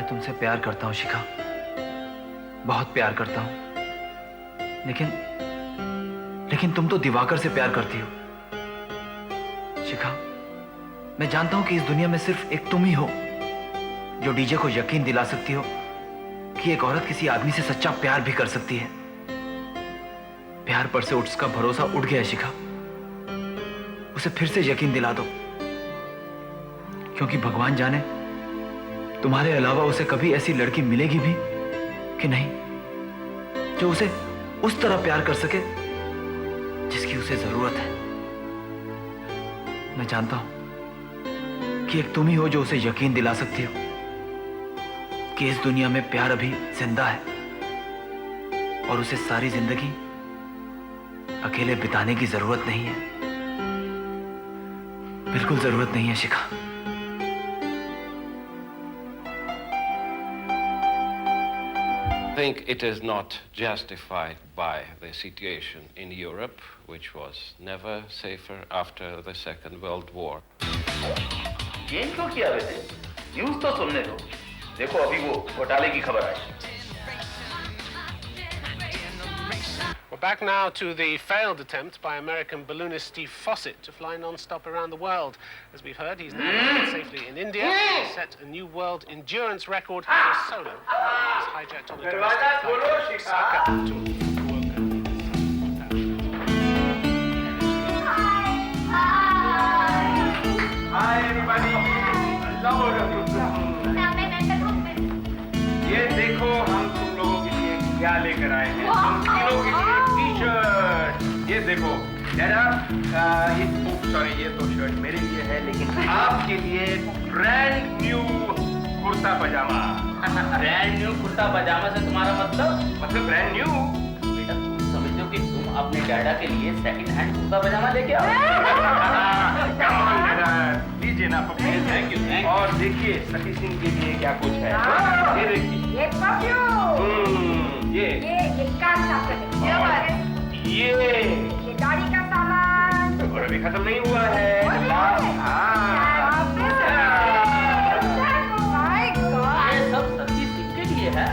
मैं तुमसे प्यार करता हूँ शिखा, बहुत प्यार करता हूँ। लेकिन तुम तो दिवाकर से प्यार करती हो। शिखा, मैं जानता हूं कि इस दुनिया में सिर्फ एक तुम ही हो जो डीजे को यकीन दिला सकती हो कि एक औरत किसी आदमी से सच्चा प्यार भी कर सकती है। प्यार पर से उसका भरोसा उठ गया है शिखा, उसे फिर से यकीन दिला दो, क्योंकि भगवान जाने तुम्हारे अलावा उसे कभी ऐसी लड़की मिलेगी भी कि नहीं जो उसे उस तरह प्यार कर सके जिसकी उसे जरूरत है। मैं जानता हूं कि एक तुम ही हो जो उसे यकीन दिला सकती हो कि इस दुनिया में प्यार अभी जिंदा है और उसे सारी जिंदगी अकेले बिताने की जरूरत नहीं है। बिल्कुल जरूरत नहीं है शिखा। I think it is not justified by the situation in Europe, which was never safer after the Second World War. Game क्यों किया वैसे? न्यूज़ तो सुनने दो। देखो अभी वो घोटाले की खबर आई। We're back now to the failed attempt by American balloonist Steve Fossett to fly non-stop around the world. As we've heard, he's now landed safely in India. He's set a new world endurance record for solo. He's hijacked on a domestic flight from Osaka to Fukuoka. Hi everybody. ये देखो हम तुम लोगों के लिए क्या लेकर आए हैं। तुम तीनों के लिए टी-शर्ट। ये देखो डैडा, ये तो शर्ट मेरे लिए है, लेकिन आपके लिए ब्रांड न्यू कुर्ता पजामा। ब्रांड न्यू कुर्ता पजामा से तुम्हारा मतलब ब्रांड न्यू? बेटा तुम समझते हो कि तुम अपने डैडा के लिए सेकंड हैंड कुर्ता पजामा लेके आओ? लीजिए ना पप्पू। Thank you. और देखिए सती सिंह के लिए क्या कुछ है। ये देखिए। ये परफ्यूम। ये कान साफ करने का। ये दाढ़ी का सामान। और अभी खत्म नहीं हुआ है। ये सब सब्जी सिंह के लिए है।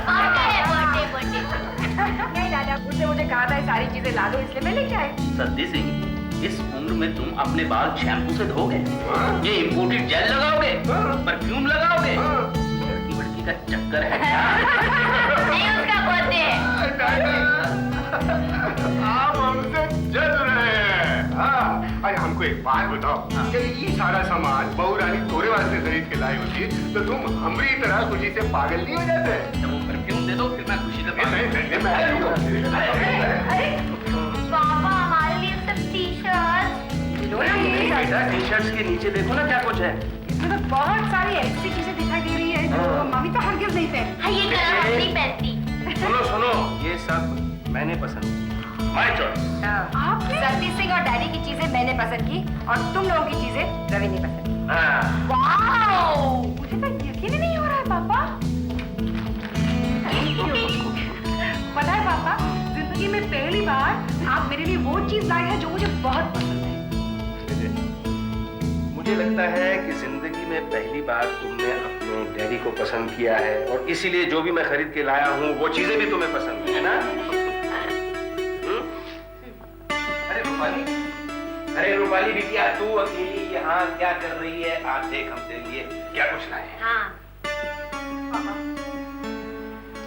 नहीं दादा, उसने मुझे कहा था सारी चीजें ला दो, इसलिए मैं लेके आई। सब्जी सिंह, इस उम्र में तुम अपने बाल शैम्पू से धोगे? ये इम्पोर्टेड जेल लगाओगे? परफ्यूम लगाओगे? लड़की वड़की का चक्कर है क्या? नहीं, उसका बर्थडे है। आप हमसे जल रहे हैं। हाँ, अरे हमको एक बात बताओ, कि ये सारा सामान बहू रानी तोरे वास्ते खरीद के लाई होती तो तुम हमारी तरह खुशी से पागल नहीं हो जाते? तो वो परफ्यूम दे दो, फिर मैं खुशी से पापा हमारे लिए सब टी-शर्ट। बेटा टी-शर्ट्स के नीचे देखो ना क्या कुछ है। इसमें तो बहुत सारी ऐसी चीजें दिखाई दे रही है जो मम्मी तो हरगिज़ नहीं पहनती। ये गरम अपनी पहनती। सुनो, ये सब मैंने पसंद की। My choice. आपने सती सिंह और डैडी की चीजें मैंने पसंद की और तुम लोगों की चीजें रवि ने पसंद की। वाओ, मुझे तो यकीन ही नहीं हो रहा है पापा। पता है पापा, जिंदगी में पहली बार आप मेरे लिए वो चीज लाए हैं जो मुझे बहुत पसंद है। मुझे लगता है कि जिंदगी में पहली बार तुमने अपने डैडी को पसंद किया है और इसीलिए जो भी मैं खरीद के लाया हूँ वो चीजें भी तुम्हें पसंद है ना? अरे रूपाली बिटिया, तू अकेली यहाँ क्या कर रही है? आज देख हम तेरे लिए क्या कुछ लाए हैं। हाँ। पापा,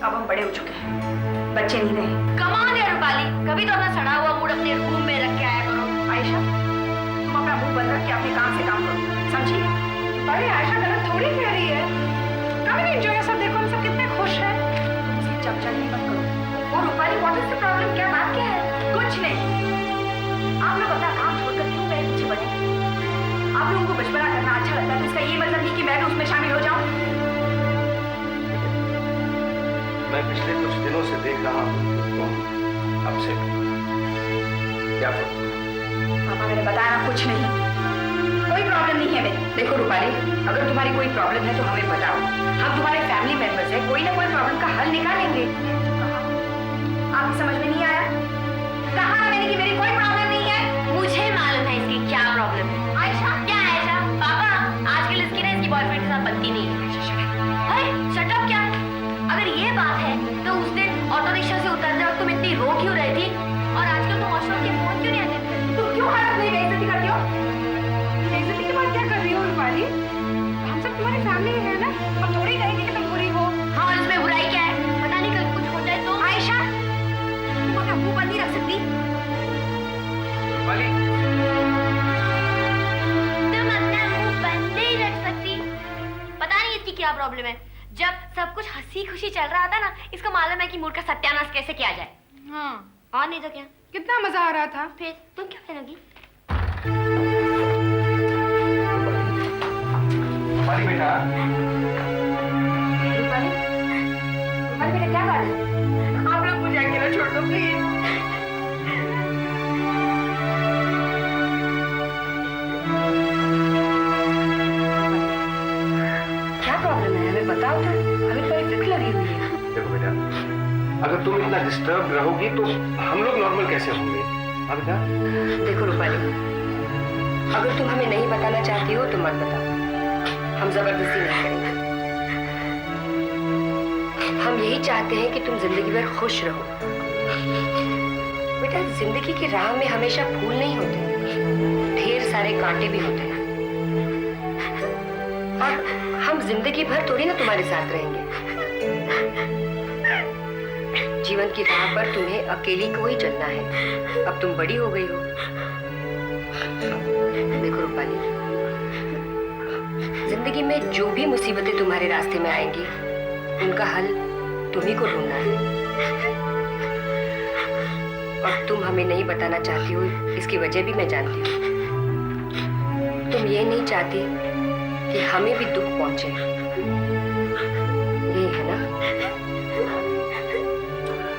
अब हम बड़े हो चुके हैं, बच्चे नहीं रहे। कमाल है रूपाली, कभी तो अपना सड़ा हुआ मूड अपने रूम में रख के आया करो। आयशा, तुम अपना मुंह बंद रख के अपने काम से काम करो, समझी? अरे आयशा गलत थोड़ी कह रही है। कभी नहीं एंजॉय सब देखो, हम सब कितने खुश हैं। इसकी चमचमनी मत करो। और Rupali, what is the problem? क्या बात क्या है? कुछ नहीं। आप लोग अपना काम छोड़कर क्यों मेरे पीछे पड़े? आप लोगों को बचपना करना अच्छा लगता है तो इसका ये मतलब नहीं कि मैं भी उसमें शामिल हो जाऊं। मैं पिछले कुछ दिनों से देख रहा हूँ तुम अपसेट। क्या प्रॉब्लम? पापा, मैंने बताया ना, कुछ नहीं, कोई प्रॉब्लम नहीं है मेरी। देखो रूपाली, अगर तुम्हारी कोई प्रॉब्लम है तो हमें बताओ, हम तुम्हारे फैमिली मेंबर्स हैं, कोई ना कोई प्रॉब्लम का हल निकालेंगे। आपकी समझ में नहीं आया? कहा ना मैंने कि मेरी कोई प्रॉब्लम नहीं है। मुझे मालूम है इसकी क्या प्रॉब्लम है। आयशा, क्या है आयशा? पापा, आजकल इसकी ना इसकी बॉयफ्रेंड के साथ बनती नहीं है। अरे शट अप, क्या प्रॉब्लम है? जब सब कुछ हंसी खुशी चल रहा था ना, इसको मालूम है कि मूड का सत्यानाश कैसे किया जाए। हाँ, और नहीं तो क्या। कितना मजा आ रहा था। फिर तुम क्या करोगी? रूपाली बेटा, रूपाली, रूपाली बेटा क्या बात है? आप लोग मुझे अकेला छोड़ दो प्लीज। क्या प्रॉब्लम है? हमें बताओ तो। हमें थोड़ी फिक्र लगी हुई है। देखो बेटा, अगर तुम इतना डिस्टर्ब रहोगी तो हम लोग नॉर्मल कैसे होंगे? हाँ बेटा? देखो रूपाली, अगर तुम हमें नहीं बताना चाहती हो तो मत बताओ, हम जबरदस्ती नहीं करेंगे। हम यही चाहते हैं कि तुम जिंदगी भर खुश रहो। बेटा, जिंदगी की राह में हमेशा फूल नहीं होते, ढेर सारे कांटे भी होते हैं। और हम जिंदगी भर थोड़ी ना तुम्हारे साथ रहेंगे। जीवन की राह पर तुम्हें अकेली को ही चलना है। अब तुम बड़ी हो गई हो। देखो रूपाली, जिंदगी में जो भी मुसीबतें तुम्हारे रास्ते में आएंगी, उनका हल तुम्ही को ढूंढना है। और तुम हमें नहीं बताना चाहती हो, इसकी वजह भी मैं जानती हूँ। तुम ये नहीं चाहती कि हमें भी दुख पहुंचे, ये है ना?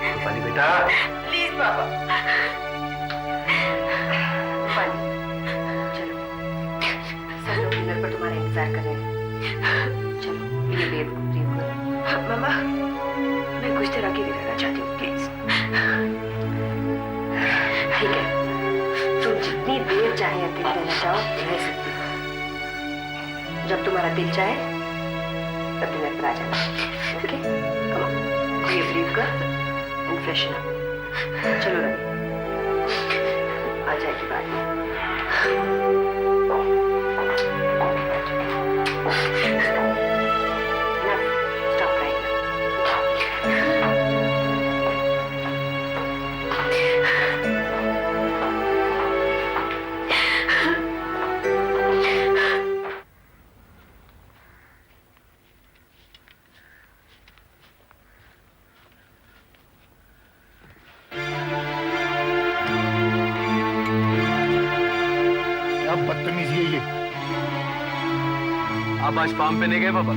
रूपाली बेटा, प्लीज पापा। रूपाली, चलो, सब लोग डिनर पर तुम्हारा इंतजार कर रहे हैं। चलो, ये बेवकूफ करो। मामा, मैं कुछ देर अकेली रहना चाहती हूँ, प्लीज। ठीक है, तुम जितनी देर चाहे अकेले रहना चाहो रह सकती हो। जब तुम्हारा दिल चाहे तब डिनर पर आ जाना। ओके? कम ऑन, ये ब्रीफ कर एंड फ्रेशन अप। चलो रवि, आ जाएगी बात। Stop right. बदतमीजी है ये। आप आज फार्म पे नहीं गए पापा?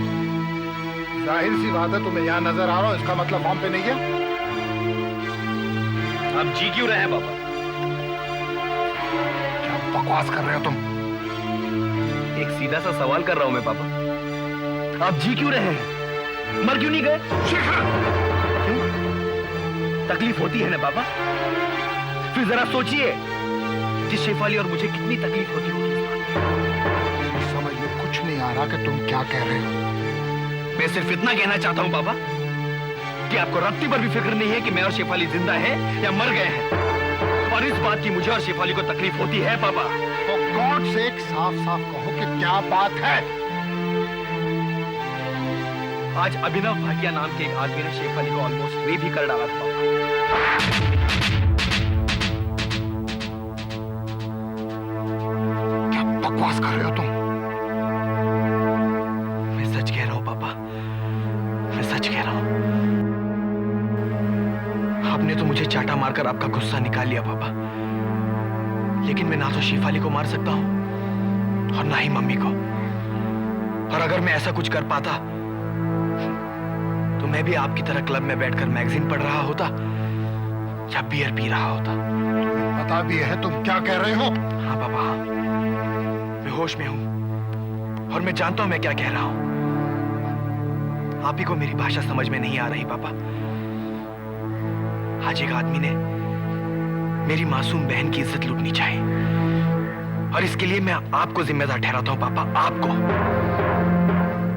जाहिर सी बात है, तुम्हें यहाँ नजर आ रहा हूँ, इसका मतलब फार्म पे नहीं गया। आप जी क्यों रहे हैं पापा? क्या बकवास कर रहे हो तुम? एक सीधा सा सवाल कर रहा हूं मैं पापा। आप जी क्यों रहे हैं? मर क्यों नहीं गए? क्यों? तकलीफ होती है ना पापा? फिर जरा सोचिए कि शेफाली और मुझे कितनी तकलीफ होती होगी। समझ में कुछ नहीं आ रहा कि तुम क्या कह रहे हो। मैं सिर्फ इतना कहना चाहता हूं पापा कि आपको रत्ती पर भी फिक्र नहीं है कि मैं और शेफाली जिंदा है या मर गए हैं। और इस बात की मुझे और शेफाली को तकलीफ होती है पापा। तो गॉड से साफ साफ कहो कि क्या बात है। आज अभिनव भाटिया नाम के एक आदमी ने शेफाली को ऑलमोस्ट रेप भी कर डाला था पापा। बकवास कर रहे हो तुम? मैं सच कह रहा हूं पापा, मैं सच कह रहा हूं। आपने तो मुझे चाटा मारकर आपका गुस्सा निकाल लिया पापा, लेकिन मैं ना तो शेफाली को मार सकता हूं और ना ही मम्मी को। और अगर मैं ऐसा कुछ कर पाता तो मैं भी आपकी तरह क्लब में बैठकर मैगजीन पढ़ रहा होता या बियर पी रहा होता। तुम्हें पता भी है तुम क्या कह रहे हो? हाँ पापा, हाँ, मैं होश में हूं और मैं जानता हूं मैं क्या कह रहा हूं। आप ही को मेरी भाषा समझ में नहीं आ रही पापा। आज एक आदमी ने मेरी मासूम बहन की इज्जत लूटनी चाहिए और इसके लिए मैं आपको जिम्मेदार ठहराता हूं पापा, आपको।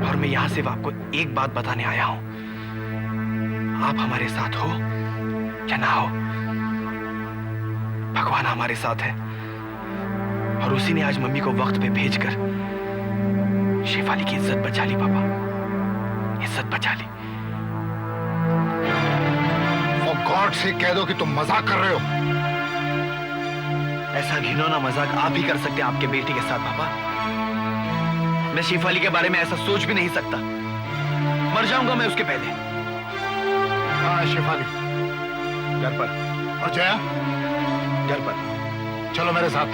और मैं यहां सिर्फ आपको एक बात बताने आया हूं, आप हमारे साथ हो या ना हो, भगवान हमारे साथ है और उसी ने आज मम्मी को वक्त पे भेजकर शेफाली की इज्जत बचा ली पापा, इज्जत बचा ली। For God से कह दो कि तुम मजाक कर रहे हो। ऐसा घिनौना मजाक आप ही कर सकते हैं आपके बेटे के साथ पापा। मैं शेफाली के बारे में ऐसा सोच भी नहीं सकता। मर जाऊंगा मैं उसके पहले। हाँ शेफाली, घर पर। और जया, घर पर। चलो मेरे साथ।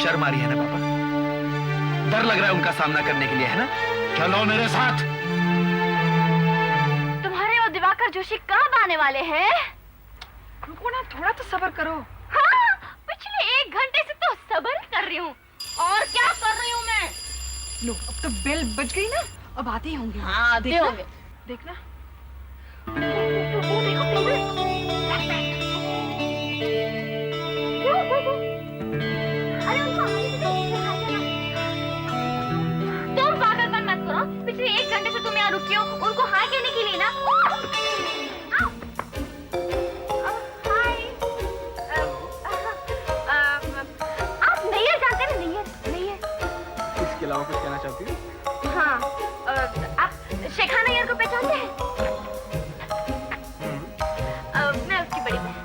शर्म आ रही है ना पापा? डर लग रहा है उनका सामना करने के लिए, है ना? चलो मेरे साथ। तुम्हारे और दिवाकर जोशी कब आने वाले हैं? रुको ना, थोड़ा तो सब्र करो। हाँ, पिछले 1 घंटे से तो सब्र कर रही हूँ। और क्या कर रही हूँ मैं? लो, अब तो बेल बज गई ना, अब आते ही होंगे। हाँ, आते होंगे। देखना। वो देखो पेपर। अरे उनको तुम पागलपन मत करो। पिछले 1 घंटे से तुम यहाँ रुकी हो उनको हाय कहने के लिए ना। हाय। आप नैयर जानते हैं ना? नैयर। इसके अलावा कुछ कहना चाहती है? हाँ, आप शेखा नैयर को पहचानते हैं? मैं उसकी बड़ी बहन।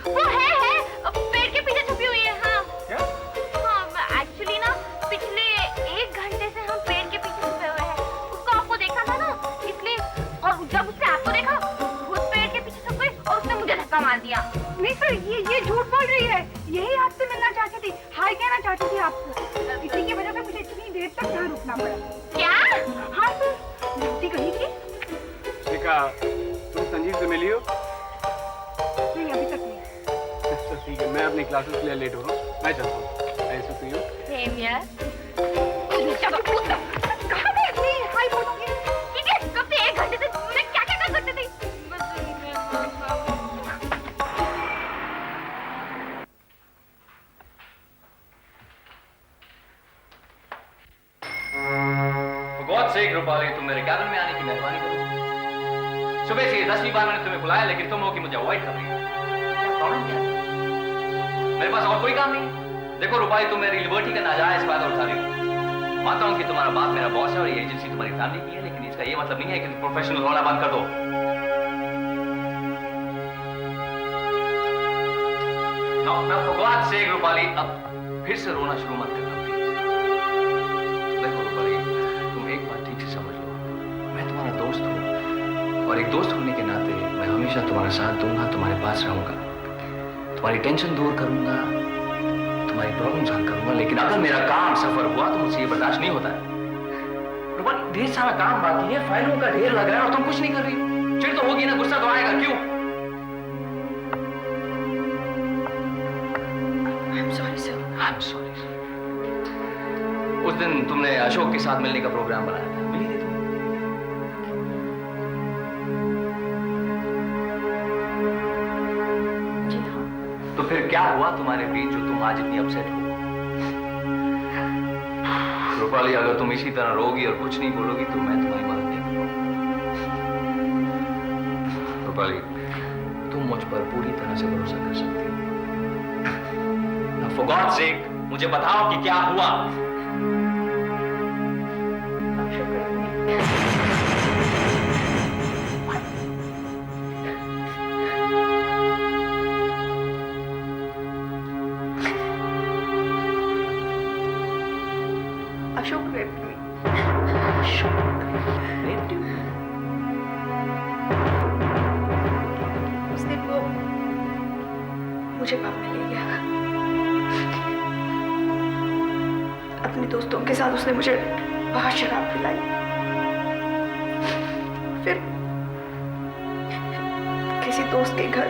वो है पेड़ के पीछे छुपी हुई है। हाँ क्या? हाँ, एक्चुअली ना पिछले 1 घंटे से हम पेड़ के पीछे छुपे हुए हैं। उसको आपको देखा था ना, इसलिए। और जब उसने आपको देखा, खुद पेड़ के पीछे छुप गई और उसने मुझे धक्का मार दिया। नहीं सर, ये झूठ बोल रही है। यही आपसे मिलना चाहती थी, हाय कहना चाहती थी आपको। इसी की वजह से मुझे इतनी देर तक यहाँ रुकना पड़ा। क्या? हाँ सर, झूठी कही थी। शिखा, तुम संजीव से मिली हो? नहीं, अभी तक नहीं। अच्छा ठीक है, मैं अपनी क्लासेस के लिए लेट हो रहा हूँ, मैं चलता हूँ। ऐसे सी यू। सेम यार। कहाँ गई इतनी हाय बोलती है? ठीक है, कब से 1 घंटे से तुमने क्या-क्या कर सकते थे? For God's sake, रूपाली, तुम मेरे कैबिन में आने की मेहरबानी करो। सुबह से 10वीं बार मैंने तुम्हें बुलाया, लेकिन तुम हो कि मुझे अवॉइड कर रही हो। क्या प्रॉब्लम क्या है? मेरे पास और कोई काम नहीं। देखो रूपाली, तुम मेरी लिबर्टी का नाजायज फायदा उठा रही हो। मानता हूँ कि तुम्हारा बाप मेरा बॉस है और ये एजेंसी तुम्हारी फैमिली की है, लेकिन इसका ये मतलब नहीं है कि तुम प्रोफेशनल होना बंद कर दो। Now, for God's sake, Rupali, अब फिर से रोना शुरू मत करना प्लीज। देखो रूपाली, तुम एक बात ठीक से समझ लो, मैं तुम्हारा दोस्त हूँ और एक दोस्त होने के नाते मैं हमेशा तुम्हारा साथ दूंगा, तुम्हारे पास रहूंगा, तुम्हारी टेंशन दूर करूंगा, तुम्हारी प्रॉब्लम्स हल करूंगा। लेकिन अगर मेरा काम सफर हुआ तो मुझसे ये बर्दाश्त नहीं होता है। रूपाली, ढेर सारा काम बाकी है, फाइलों का ढेर लग रहा है और तुम कुछ नहीं कर रही। चिढ़ तो होगी ना, गुस्सा तो आएगा, क्यों? I'm sorry, sir. उस दिन तुमने अशोक के साथ मिलने का प्रोग्राम बनाया था, मिली थी तुम? जी हाँ। तो फिर क्या हुआ तुम्हारे बीच जो तुम आज इतनी अपसेट हो? रूपाली, अगर तुम इसी तरह रोगी और कुछ नहीं बोलोगी तो मैं तुम्हारी मदद नहीं करूंगा। रूपाली, तुम मुझ पर पूरी तरह से भरोसा कर सकती हो। For God's sake, मुझे बताओ कि क्या हुआ? Ashok raped me. उस दिन वो मुझे पब में ले गया। अपने दोस्तों के साथ उसने मुझे बाहर शराब पिलाई। फिर किसी दोस्त के घर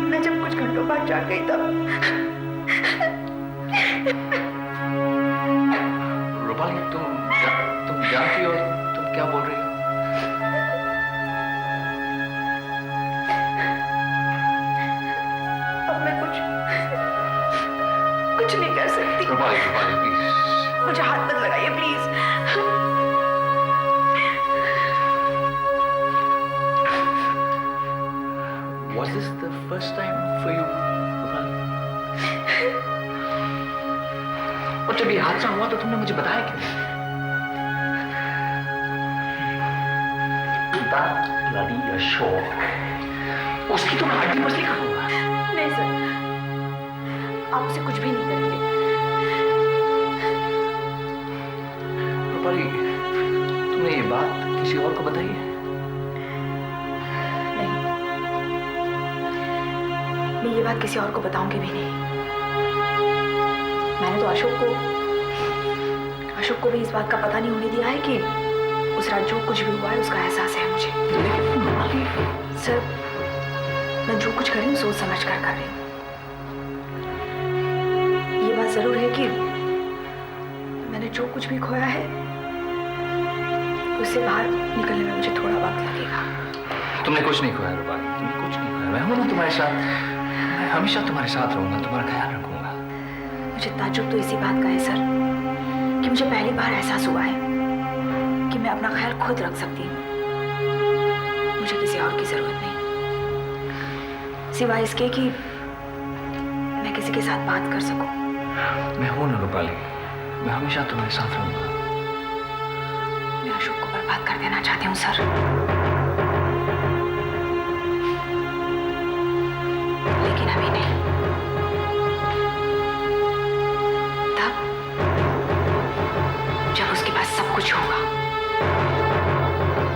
मैं जब कुछ घंटों बाद जाग गई तब रूपाली, तुम जानती हो तुम क्या बोल रही हो? अब मैं कुछ नहीं कर सकती। रूपाली, प्लीज मुझे हाथ मत लगाइए please. Was this the first time for you, Rupali? और जब ये हादसा हुआ तो तुमने मुझे बताया क्यों? That bloody Ashok, उसकी तो मैं हड्डी पसली करूंगा। नहीं सर, आप उसे कुछ भी नहीं करेंगे। रूपाली, तुमने ये बात किसी और को बताई है? नहीं, मैं ये बात किसी और को बताऊंगी भी नहीं। मैंने तो अशोक को भी इस बात का पता नहीं होने दिया है कि उस रात जो कुछ भी हुआ है उसका एहसास है मुझे। सर, मैं जो कुछ कर रही हूँ सोच समझ कर रही हूँ। ये बात जरूर है कि मैंने जो कुछ भी खोया है उससे बाहर निकलने में मुझे थोड़ा वक्त लगेगा। तुमने कुछ नहीं खोया रूपाली, तुमने कुछ नहीं खोया। मैं हूं ना तुम्हारे साथ, मैं हमेशा तुम्हारे साथ रहूंगा, तुम्हारा ख्याल रखूंगा। मुझे ताज्जुब तो इसी बात का है सर कि मुझे पहली बार एहसास हुआ है कि मैं अपना ख्याल खुद रख सकती हूँ। मुझे किसी और की जरूरत नहीं, सिवाय इसके कि मैं किसी के साथ बात कर सकूं। मैं हूं ना रूपाली, मैं हमेशा तुम्हारे साथ रहूंगा। मैं अशोक को बर्बाद कर देना चाहती हूँ सर, लेकिन अभी नहीं। तब जब उसके पास सब कुछ होगा,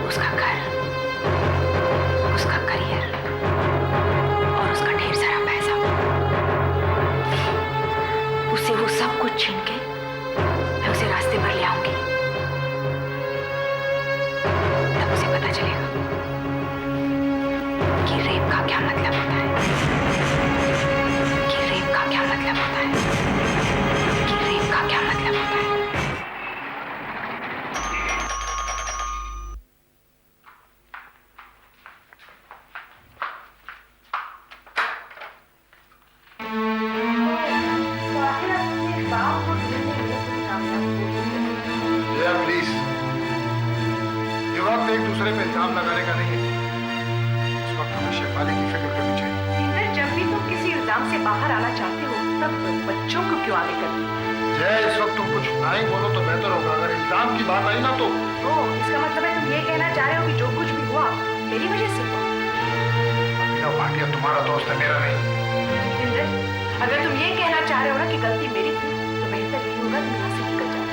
उसका घर, उसका करियर और उसका ढेर सारा पैसा, उससे वो सब कुछ छीन के मैं उसे रास्ते पर ले आऊंगी। तब उसे पता चलेगा कि रेप का क्या मतलब होता है, कि रेप का क्या मतलब होता है, कि रेप का क्या मतलब होता है। प्लीज, ये वक्त एक दूसरे पे इल्जाम लगाने का नहीं है। इस वक्त हमें शेफाली की फिक्र करनी चाहिए। इंदर, जब भी तुम किसी इल्जाम से बाहर आना चाहते हो तब बच्चों को क्यों आगे करती हो? जय, इस वक्त तुम कुछ ना ही बोलो तो बेहतर होगा। अगर इल्जाम की बात आई ना तो इसका मतलब है तुम ये कहना चाह रहे हो कि जो कुछ भी हुआ मेरी वजह से हुआ? अभिनव भाटिया तुम्हारा दोस्त है, मेरा नहीं। इंदर, अगर तुम ये कहना चाह रहे हो ना कि गलती मेरी थी तो बेहतर यही होगा तुम यहाँ से निकल जाओ।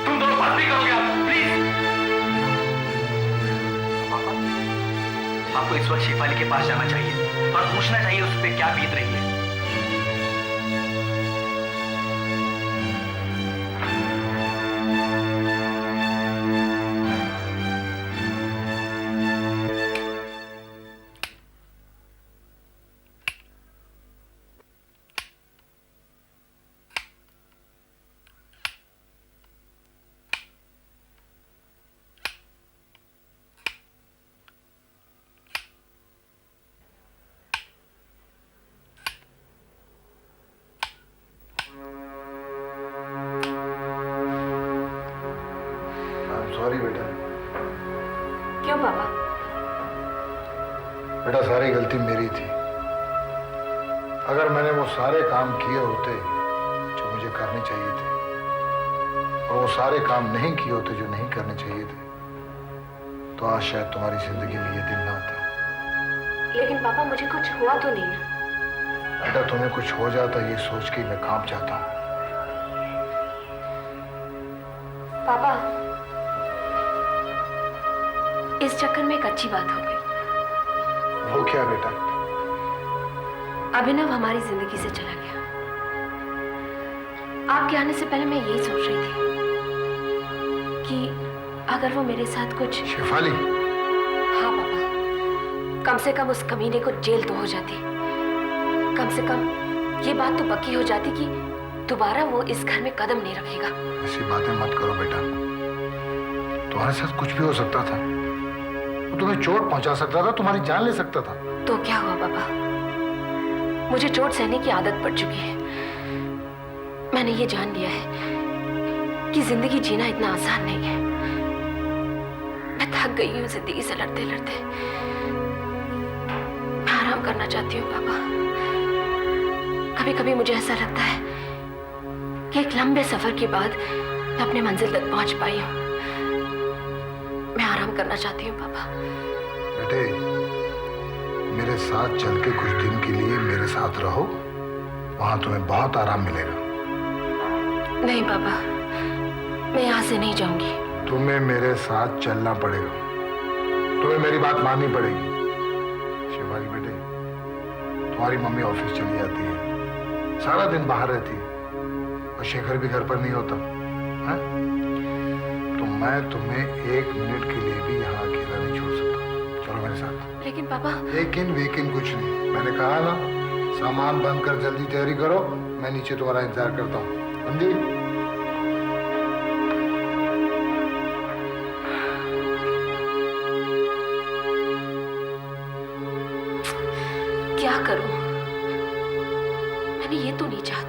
तुम दोनों बात नहीं करोगे आप, प्लीज। आपको इस वक्त शेफाली के पास जाना चाहिए और पूछना चाहिए उस पर क्या बीत रही है। सॉरी बेटा। क्यों पापा? बेटा, सारी गलती मेरी थी। अगर मैंने वो सारे काम किए होते जो मुझे करने चाहिए थे और वो सारे काम नहीं किए होते जो नहीं करने चाहिए थे, तो आज शायद तुम्हारी जिंदगी में ये दिन ना आता। लेकिन पापा, मुझे कुछ हुआ तो नहीं ना? बेटा, तुम्हें कुछ हो जाता ये सोच के मैं कांप जाता हूँ। पापा, इस चक्कर में एक अच्छी बात हो गई। वो क्या बेटा? अभिनव हमारी जिंदगी से चला गया। आपके आने से पहले मैं यही सोच रही थी कि अगर वो मेरे साथ कुछ... शेफाली? हाँ पापा, कम से कम उस कमीने को जेल तो हो जाती। कम से कम ये बात तो पक्की हो जाती कि दोबारा वो इस घर में कदम नहीं रखेगा। ऐसी बातें मत करो बेटा। तुम्हारे साथ कुछ भी हो सकता था। वो तुम्हें चोट पहुंचा सकता था, तुम्हारी जान ले सकता था। तो क्या हुआ पापा? मुझे चोट सहने की आदत पड़ चुकी है। मैंने ये जान लिया है कि जिंदगी जीना इतना आसान नहीं है। मैं थक गई हूँ जिंदगी से लड़ते लड़ते। मैं आराम करना चाहती हूँ पापा। कभी कभी मुझे ऐसा लगता है कि एक लंबे सफर के बाद मैं अपने मंजिल तक पहुंच पाई हूँ। मैं आराम करना चाहती हूँ पापा। बेटे, मेरे साथ चल के कुछ दिन के लिए मेरे साथ रहो, वहां तुम्हें बहुत आराम मिलेगा। नहीं पापा, मैं यहाँ से नहीं जाऊंगी। तुम्हें मेरे साथ चलना पड़ेगा, तुम्हें मेरी बात माननी पड़ेगी। शिवाली बेटे, तुम्हारी मम्मी ऑफिस चली जाती है, सारा दिन बाहर रहती है, और शेखर भी घर पर नहीं होता है? तो मैं तुम्हें 1 मिनट के लिए भी यहाँ अकेला नहीं छोड़ सकता। चलो मेरे साथ। लेकिन पापा। लेकिन कुछ नहीं, मैंने कहा ना, सामान बंद कर जल्दी तैयारी करो, मैं नीचे तुम्हारा इंतजार करता हूँ। समझी? क्या करूं? मैंने ये तो नहीं चाहती